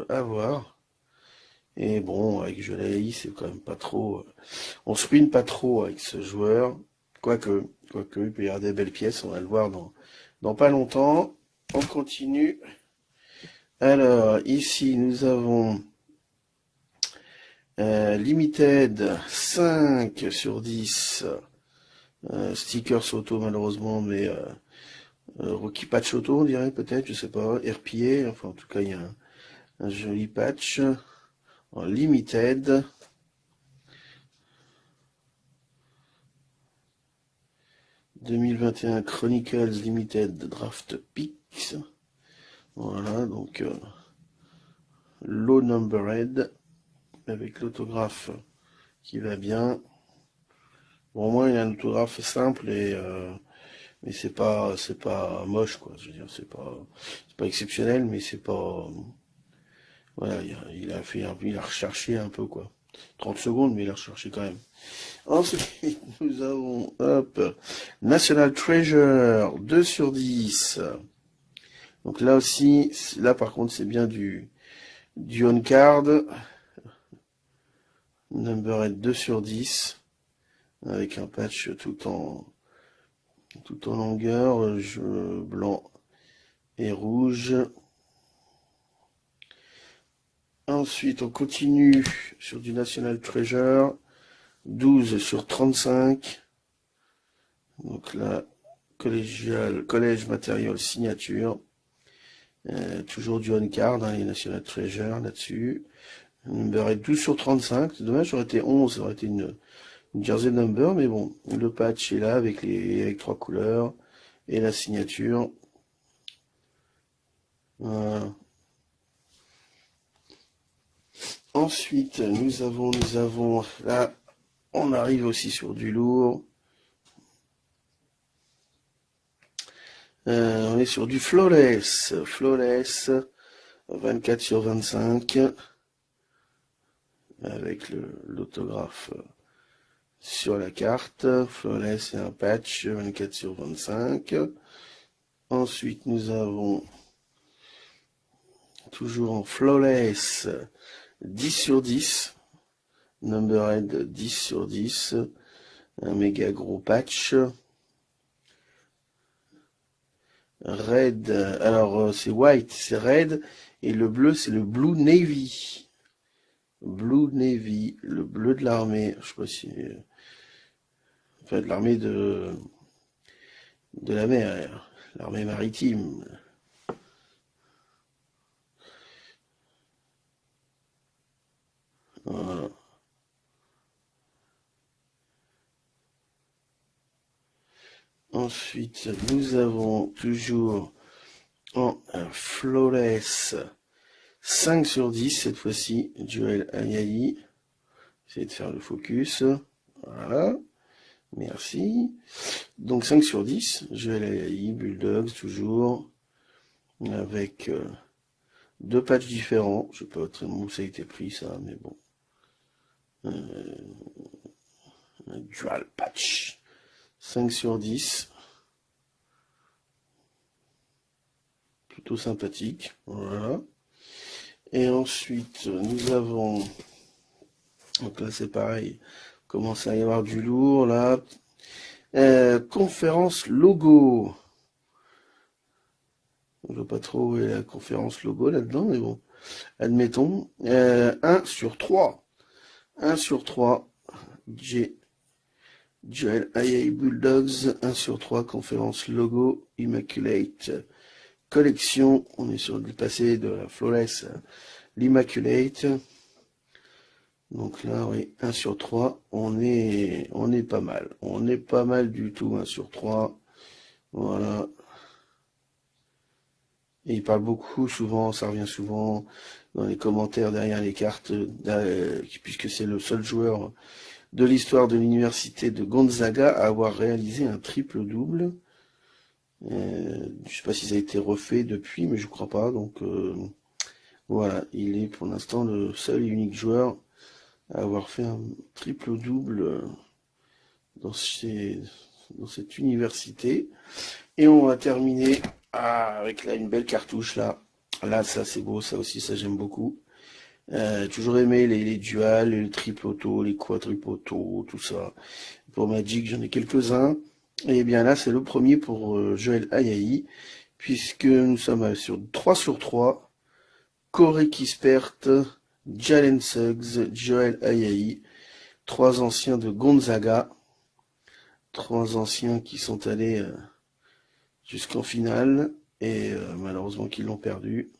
Speaker 1: avoir. Et bon, avec Jolai, c'est quand même pas trop... on spin pas trop avec ce joueur, quoique, il peut y avoir des belles pièces, on va le voir dans pas longtemps. On continue. Alors, ici, nous avons... Limited 5 sur 10 stickers auto malheureusement, mais Rocky Patch auto on dirait peut-être, je sais pas, RPA, enfin en tout cas il y a un joli patch en limited. 2021 Chronicles Limited Draft Picks. Voilà, donc low numbered avec l'autographe qui va bien. Bon, au moins il a un autographe simple et mais c'est pas moche quoi. Je veux dire, c'est pas exceptionnel, mais c'est pas voilà, il a recherché un peu quoi. 30 secondes, mais il a recherché quand même. Ensuite, nous avons, hop, National Treasure, 2 sur 10. Donc là aussi, là par contre, c'est bien du on-card. Numbered 2 sur 10. Avec un patch tout en longueur, blanc et rouge. Ensuite, on continue sur du National Treasure. 12 sur 35. Donc là, collège matériel signature. Toujours du on-card, hein, les National Treasure là-dessus. Number est 12 sur 35. C'est dommage, ça aurait été 11, ça aurait été une jersey number, mais bon, le patch est là avec 3 couleurs et la signature. Voilà. Ensuite, nous avons, là, on arrive aussi sur du lourd. On est sur du flawless, 24 sur 25, avec l'autographe sur la carte. Flawless et un patch, 24 sur 25. Ensuite, nous avons, toujours en flawless, 10 sur 10. Numbered 10 sur 10. Un méga gros patch. Red, alors c'est white, c'est red, et le bleu c'est le Blue Navy. Blue Navy, le bleu de l'armée, je sais pas si... Enfin, de l'armée de la mer, l'armée maritime. Voilà. Ensuite, nous avons toujours en flawless 5 sur 10 cette fois-ci, Joel Ayayi. Essayez de faire le focus. Voilà. Merci. Donc 5 sur 10, Joel Ayayi, Bulldogs toujours. Avec 2 patchs différents. Je sais pas où ça a été pris ça, mais bon. Un dual patch. 5 sur 10. Plutôt sympathique. Voilà. Et ensuite, nous avons... Donc là, c'est pareil. Commence à y avoir du lourd, là. Conférence logo. Je vois pas trop où est la conférence logo là-dedans, mais bon. Admettons. 1 sur 3. 1 sur 3. Joel Ayayi Bulldogs, 1 sur 3, conférence logo, Immaculate collection. On est sur du passé de la Flawless, l'Immaculate. Donc là, oui, 1 sur 3, on est pas mal. On est pas mal du tout, 1 sur 3. Voilà. Et il parle beaucoup, souvent, ça revient souvent dans les commentaires derrière les cartes, puisque c'est le seul joueur de l'histoire de l'université de Gonzaga à avoir réalisé un triple-double. Je sais pas si ça a été refait depuis, mais je crois pas. Donc voilà, il est pour l'instant le seul et unique joueur à avoir fait un triple-double dans cette université. Et on va terminer avec là une belle cartouche là. Là, ça c'est beau, ça aussi, ça j'aime beaucoup. Toujours aimé les duals, les triple auto, les quadruple auto, tout ça. Pour Magic, j'en ai quelques-uns. Et bien là, c'est le premier pour Joel Ayayi, puisque nous sommes sur 3 sur 3. Corey Kispert, Jalen Suggs, Joel Ayayi, 3 anciens de Gonzaga. 3 anciens qui sont allés jusqu'en finale, et malheureusement qu'ils l'ont perdu.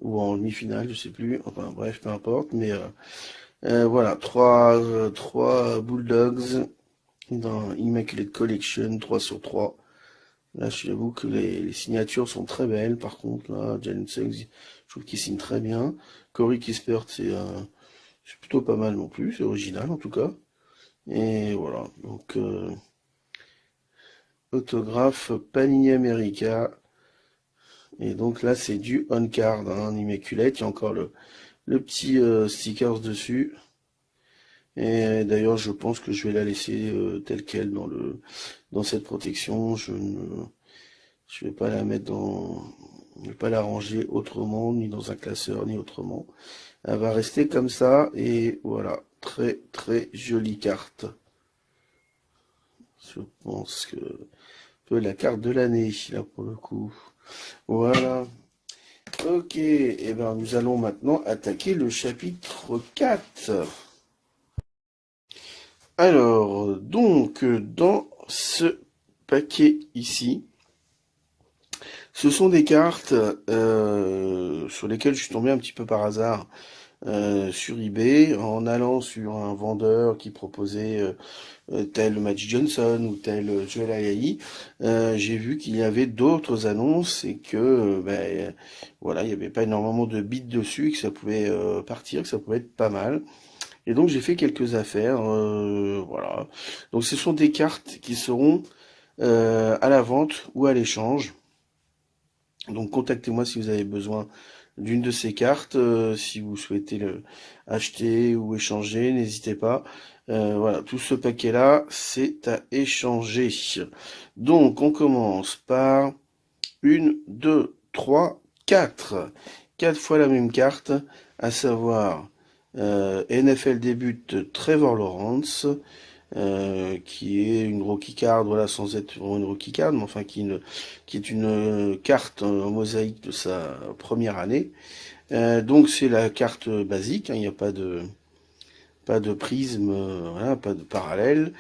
Speaker 1: Ou en demi-finale, je sais plus, enfin bref, peu importe, mais voilà, 3 Bulldogs dans Immaculate Collection 3 sur 3. Là, je t'avoue que les signatures sont très belles. Par contre, là, Jalen Suggs, je trouve qu'il signe très bien. Corey Kispert, c'est plutôt pas mal non plus. C'est original, en tout cas. Et voilà. Donc, autographe Panini America. Et donc là, c'est du on-card, hein, Immaculate. Il y a encore le petit stickers dessus. Et d'ailleurs, je pense que je vais la laisser telle quelle dans cette protection. Je vais pas la mettre je vais pas la ranger autrement, ni dans un classeur, ni autrement. Elle va rester comme ça, et voilà. Très, très jolie carte. Je pense que peu la carte de l'année, là, pour le coup. Voilà. Ok, et ben nous allons maintenant attaquer le chapitre 4. Alors, donc, dans ce paquet ici, ce sont des cartes sur lesquelles je suis tombé un petit peu par hasard sur eBay, en allant sur un vendeur qui proposait tel Magic Johnson ou tel Joel Ayayi. J'ai vu qu'il y avait d'autres annonces et que voilà, il n'y avait pas énormément de bits dessus, que ça pouvait partir, que ça pouvait être pas mal. Et donc j'ai fait quelques affaires, voilà. Donc ce sont des cartes qui seront à la vente ou à l'échange. Donc contactez-moi si vous avez besoin d'une de ces cartes, si vous souhaitez le acheter ou échanger, n'hésitez pas. Voilà, tout ce paquet-là, c'est à échanger. Donc on commence par une, deux, trois, quatre. Quatre fois la même carte, à savoir NFL débute Trevor Lawrence, qui est une rookie card, voilà, sans être vraiment une rookie card, mais enfin qui est une carte en mosaïque de sa première année. Donc c'est la carte basique, hein, il n'y a pas de prisme, voilà, pas de parallèle.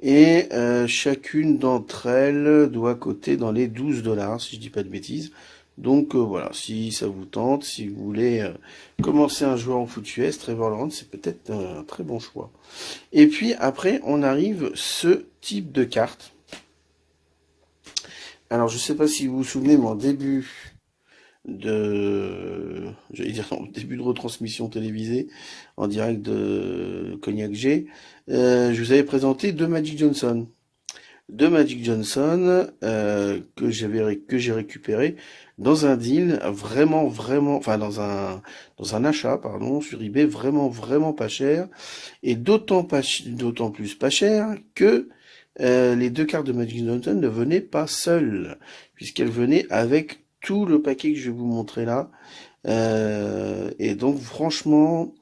Speaker 1: Et chacune d'entre elles doit coter dans les 12 dollars, si je dis pas de bêtises. Donc voilà, si ça vous tente, si vous voulez commencer un joueur en foot US, Trevor Lawrence, c'est peut-être un très bon choix. Et puis après, on arrive ce type de carte. Alors je sais pas si vous vous souvenez, mais en j'allais dire en début de retransmission télévisée, en direct de Cognac G, je vous avais présenté deux Magic Johnson que j'ai récupéré dans un deal vraiment, enfin dans un achat, pardon, sur eBay, vraiment pas cher, et d'autant plus pas cher que les deux cartes de Magic Johnson ne venaient pas seules, puisqu'elles venaient avec tout le paquet que je vais vous montrer là. Et donc franchement,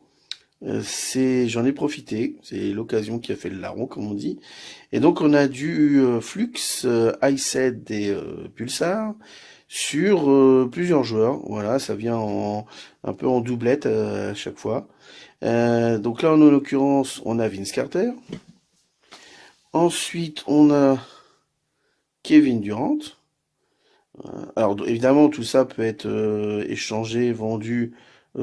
Speaker 1: j'en ai profité, c'est l'occasion qui a fait le larron, comme on dit. Et donc on a du Flux, Iced et Pulsar sur plusieurs joueurs. Voilà, ça vient un peu en doublette à chaque fois. Donc là, en l'occurrence, on a Vince Carter. Ensuite, on a Kevin Durant. Alors évidemment, tout ça peut être échangé, vendu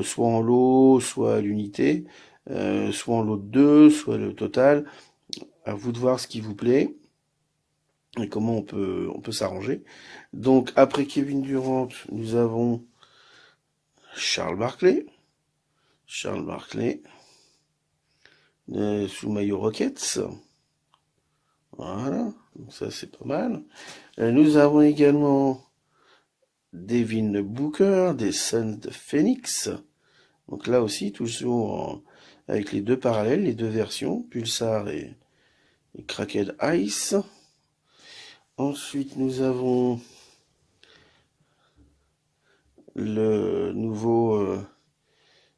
Speaker 1: soit en lot, soit à l'unité, soit en lot de 2, soit le total. À vous de voir ce qui vous plaît et comment on peut s'arranger. Donc après Kevin Durant, nous avons Charles Barkley. Charles Barkley sous maillot Rockets. Voilà, donc ça c'est pas mal. Nous avons également Devin Booker des Suns de Phoenix. Donc là aussi, toujours avec les deux parallèles, les deux versions, Pulsar et Cracked Ice. Ensuite, nous avons le nouveau,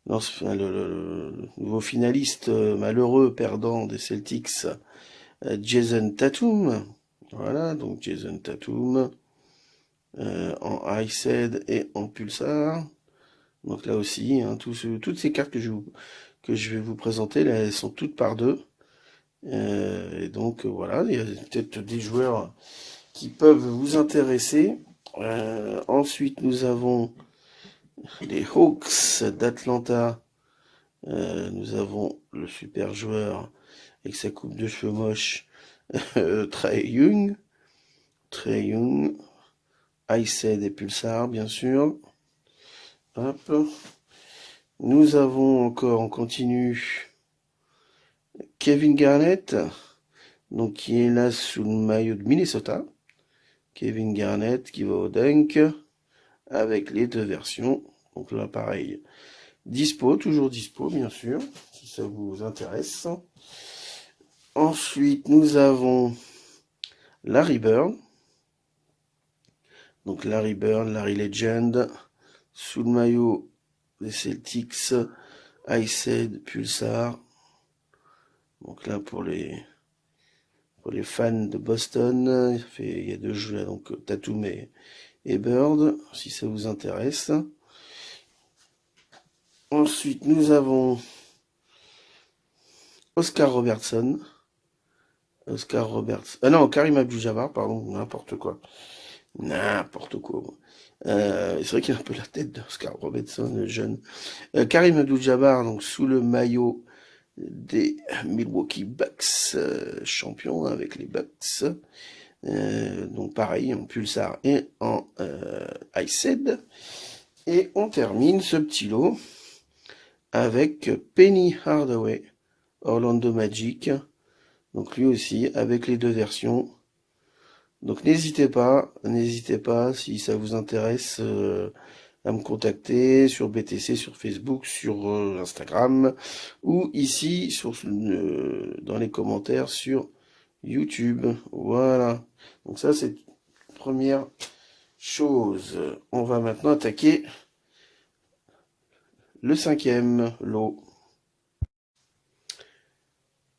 Speaker 1: le nouveau finaliste malheureux perdant des Celtics, Jason Tatum. Voilà, donc Jason Tatum en Iced et en Pulsar. Donc là aussi, hein, toutes ces cartes que je vais vous présenter, là, elles sont toutes par deux. Et donc voilà, il y a peut-être des joueurs qui peuvent vous intéresser. Ensuite, nous avons les Hawks d'Atlanta. Nous avons le super joueur avec sa coupe de cheveux moche, Trae Young, Iced et Pulsar, bien sûr. Hop. Nous avons encore, on continue, Kevin Garnett, donc qui est là sous le maillot de Minnesota. Kevin Garnett qui va au dunk, avec les deux versions. Donc là, pareil, toujours dispo, bien sûr, si ça vous intéresse. Ensuite, nous avons Larry Bird. Donc Larry Bird, Larry Legend, sous le maillot des Celtics, Iced, Pulsar. Donc là, pour les fans de Boston, il y a deux jeux là, donc Tatum et Bird, si ça vous intéresse. Ensuite, nous avons Oscar Robertson. Ah non, Karim Abdul-Jabbar, pardon, n'importe quoi. C'est vrai qu'il a un peu la tête d'Oscar Robertson, jeune. Karim Abdul-Jabbar, donc sous le maillot des Milwaukee Bucks, champion avec les Bucks. Donc pareil, en Pulsar et en Iced. Et on termine ce petit lot avec Penny Hardaway, Orlando Magic. Donc lui aussi, avec les deux versions. Donc n'hésitez pas, si ça vous intéresse, à me contacter sur BTC, sur Facebook, sur Instagram, ou ici dans les commentaires sur YouTube. Voilà. Donc ça c'est la première chose. On va maintenant attaquer le 5e lot.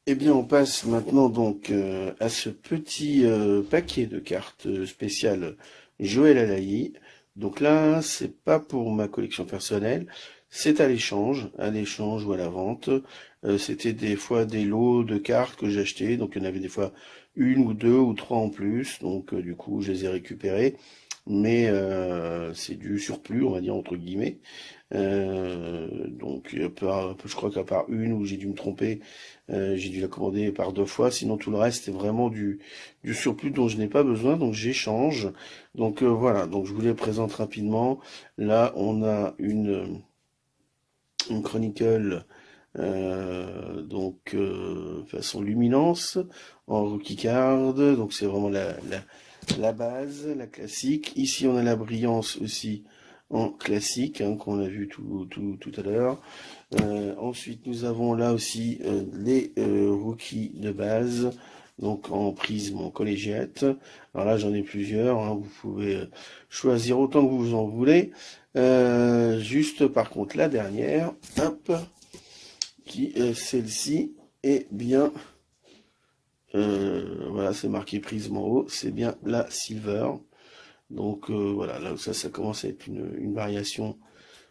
Speaker 1: Eh bien, on passe maintenant donc à ce petit paquet de cartes spéciales Joël Alaï. Donc là, c'est pas pour ma collection personnelle, c'est à l'échange ou à la vente. C'était des fois des lots de cartes que j'achetais, donc il y en avait des fois une ou deux ou trois en plus, donc du coup je les ai récupérées. Mais c'est du surplus, on va dire entre guillemets. Donc je crois qu'à part une où j'ai dû me tromper, j'ai dû la commander par 2 fois, sinon tout le reste est vraiment du surplus dont je n'ai pas besoin, donc j'échange. Donc voilà, donc je vous les présente rapidement. Là on a une Chronicle façon luminance en rookie card, donc c'est vraiment la base, la classique. Ici on a la brillance aussi en classique, hein, qu'on a vu tout à l'heure. Ensuite, nous avons là aussi les rookies de base, donc en prisme, en collégiate. Alors là, j'en ai plusieurs, hein, vous pouvez choisir autant que vous en voulez. Juste par contre, la dernière, hop, qui celle-ci est bien, voilà, c'est marqué prisme en haut, c'est bien la silver. Donc voilà, là ça commence à être une variation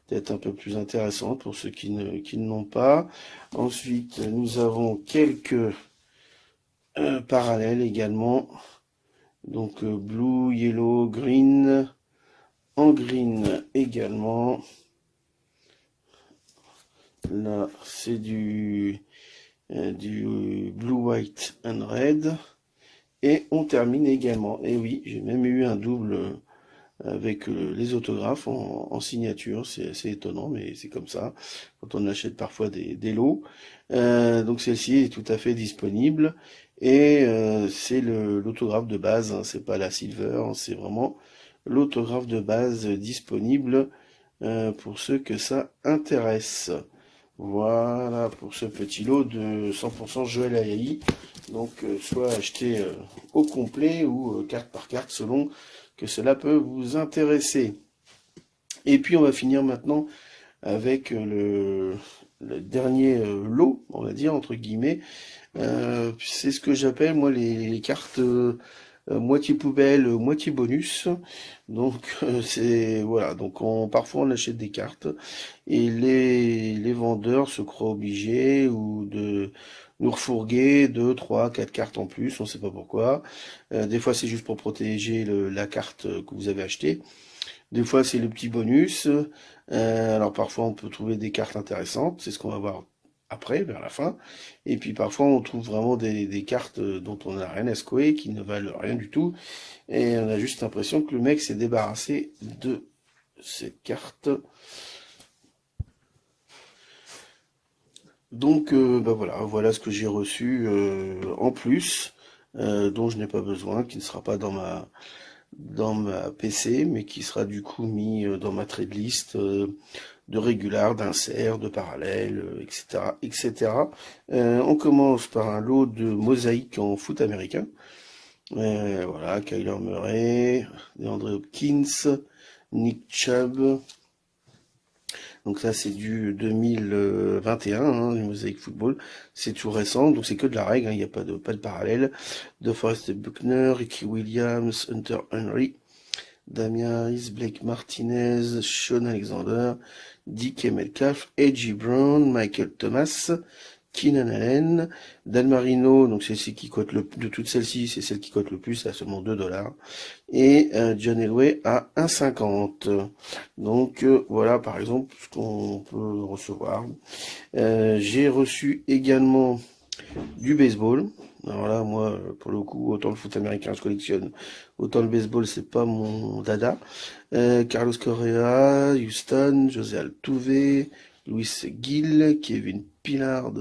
Speaker 1: peut-être un peu plus intéressante pour ceux qui ne l'ont pas. Ensuite, nous avons quelques parallèles également. Donc blue, yellow, green, en green également. Là, c'est du blue, white and red. Et on termine également. Et oui, j'ai même eu un double avec les autographes en signature. C'est assez étonnant, mais c'est comme ça quand on achète parfois des lots. Donc celle-ci est tout à fait disponible et c'est l'autographe de base, hein, c'est pas la silver, hein, c'est vraiment l'autographe de base disponible pour ceux que ça intéresse. Voilà pour ce petit lot de 100% Joël Ayaï. Donc soit acheté au complet ou carte par carte selon que cela peut vous intéresser. Et puis on va finir maintenant avec le dernier lot, on va dire entre guillemets. C'est ce que j'appelle moi les cartes moitié poubelle, moitié bonus. Donc c'est voilà, donc parfois on achète des cartes et les vendeurs se croient obligés ou de nous refourguer 2, 3, 4 cartes en plus, on sait pas pourquoi. Des fois c'est juste pour protéger la carte que vous avez achetée. Des fois c'est le petit bonus. Alors parfois on peut trouver des cartes intéressantes, c'est ce qu'on va voir après, vers la fin. Et puis parfois, on trouve vraiment des cartes dont on n'a rien à secouer, qui ne valent rien du tout. Et on a juste l'impression que le mec s'est débarrassé de cette carte. Donc, bah voilà ce que j'ai reçu en plus, dont je n'ai pas besoin, qui ne sera pas dans ma PC, mais qui sera du coup mis dans ma trade list de régular, d'insert, de parallèle, etc., etc. On commence par un lot de mosaïques en foot américain. Voilà, Kyler Murray, DeAndre Hopkins, Nick Chubb. Donc ça c'est du 2021, hein, le Mosaic Football. C'est tout récent, donc c'est que de la règle, hein, il n'y a pas de parallèle. De Forest Buckner, Ricky Williams, Hunter Henry, Damien Harris, Blake Martinez, Sean Alexander, Dick Metcalf, A.J. Brown, Michael Thomas, Keenan Allen, Dan Marino, donc c'est celle qui cote de toutes celles-ci, c'est celle qui cote le plus, à seulement 2 $. Et John Elway à 1,50. Donc voilà par exemple ce qu'on peut recevoir. J'ai reçu également du baseball. Alors là, moi, pour le coup, autant le foot américain je collectionne, autant le baseball c'est pas mon dada. Carlos Correa, Houston, José Altuve, Luis Gil, Kevin Pillard,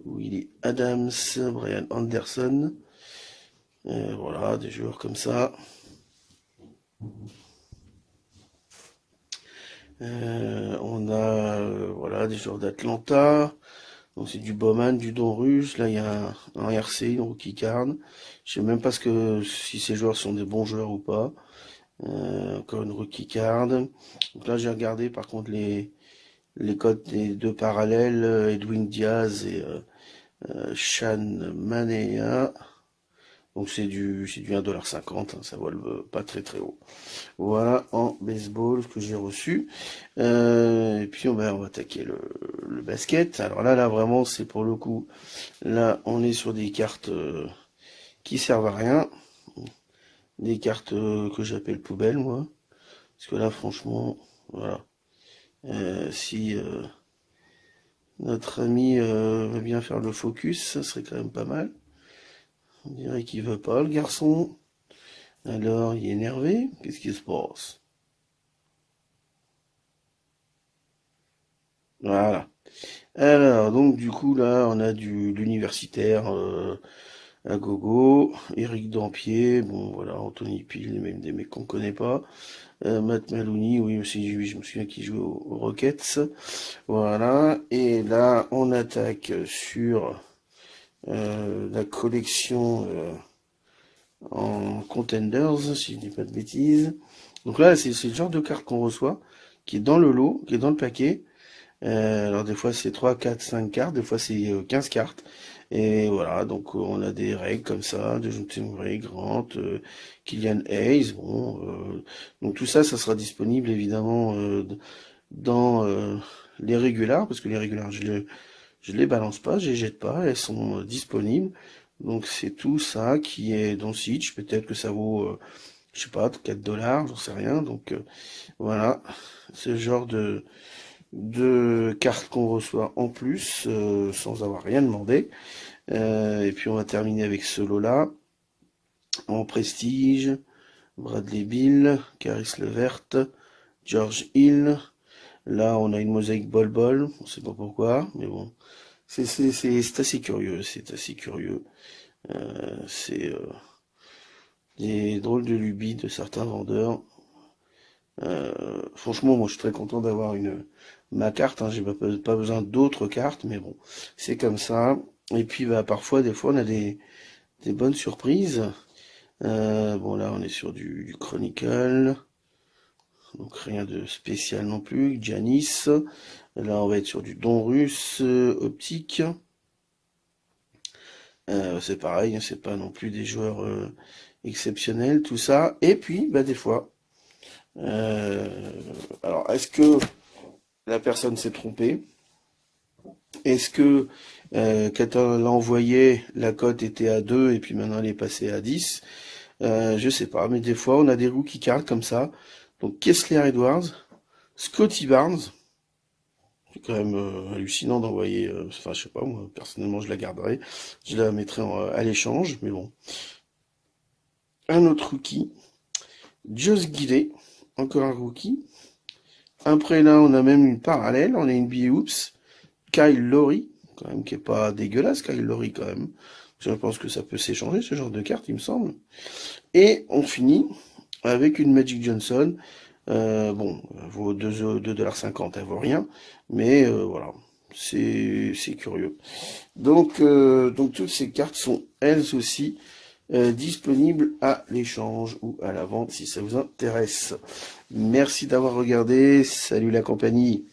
Speaker 1: Willie Adams, Brian Anderson. Voilà, des joueurs comme ça. On a voilà des joueurs d'Atlanta. Donc c'est du Bowman, du Don Russe. Là il y a un RC, une rookie card. Je sais même pas si ces joueurs sont des bons joueurs ou pas. Encore une rookie card. Donc là j'ai regardé par contre les codes des deux parallèles, Edwin Diaz et Sean Manea. Donc c'est du 1,50 $, hein, ça vole pas très très haut. Voilà en baseball ce que j'ai reçu. Et puis on va attaquer le basket. Alors là vraiment c'est pour le coup. Là on est sur des cartes qui servent à rien. Des cartes que j'appelle poubelles moi. Parce que là franchement, voilà. Si notre ami veut bien faire le focus, ça serait quand même pas mal. On dirait qu'il veut pas le garçon. Alors il est énervé. Qu'est-ce qui se passe? Voilà. Alors, donc du coup, là, on a l'universitaire à gogo, Eric Dampier, bon voilà, Anthony Peel, même des mecs qu'on connaît pas, Matt Maloney, oui, aussi, oui, je me souviens qu'il joue aux Rockets, voilà, et là, on attaque sur la collection en Contenders, si je dis pas de bêtises. Donc là, c'est le genre de carte qu'on reçoit, qui est dans le lot, qui est dans le paquet. Alors des fois c'est 3, 4, 5 cartes, des fois c'est 15 cartes. Et voilà, donc on a des règles comme ça, de Jonathan Murray, Grant, Killian Hayes, bon, donc tout ça, ça sera disponible évidemment dans les régulars, parce que les régulars je les balance pas, je les jette pas, elles sont disponibles. Donc c'est tout ça qui est dans le site, peut-être que ça vaut, je sais pas, 4 $, j'en sais rien. Donc voilà, ce genre de cartes qu'on reçoit en plus, sans avoir rien demandé. Et puis on va terminer avec ce lot-là. En prestige, Bradley Beal, Caris Levert, George Hill. Là, on a une mosaïque bol-bol, on sait pas pourquoi, mais bon. C'est assez curieux, c'est assez curieux. C'est des drôles de lubies de certains vendeurs. Franchement, moi je suis très content d'avoir ma carte, hein, j'ai pas besoin d'autres cartes, mais bon, c'est comme ça. Et puis bah parfois, des fois, on a des bonnes surprises. Bon là on est sur du Chronicle, donc rien de spécial non plus. Giannis, là on va être sur du Don Russe optique. C'est pareil, hein, c'est pas non plus des joueurs exceptionnels, tout ça. Et puis bah des fois. Alors est-ce que la personne s'est trompée? Est-ce que quand on l'a envoyé, la cote était à 2 et puis maintenant elle est passée à 10? Je sais pas, mais des fois on a des rookie cards comme ça. Donc Kessler Edwards, Scotty Barnes, C'est quand même hallucinant d'envoyer, enfin je sais pas, moi personnellement je la garderai, je la mettrai à l'échange, mais bon. Un autre rookie, Josh Giddey, encore un rookie. Après là, on a même une parallèle, on a une Oops, Kyle Lowry, quand même qui est pas dégueulasse, Kyle Lowry quand même. Je pense que ça peut s'échanger ce genre de carte, il me semble. Et on finit avec une Magic Johnson. Bon, elle vaut 2,50$, elle vaut rien, mais voilà, c'est curieux. Donc toutes ces cartes sont elles aussi disponibles à l'échange ou à la vente si ça vous intéresse. Merci d'avoir regardé, salut la compagnie.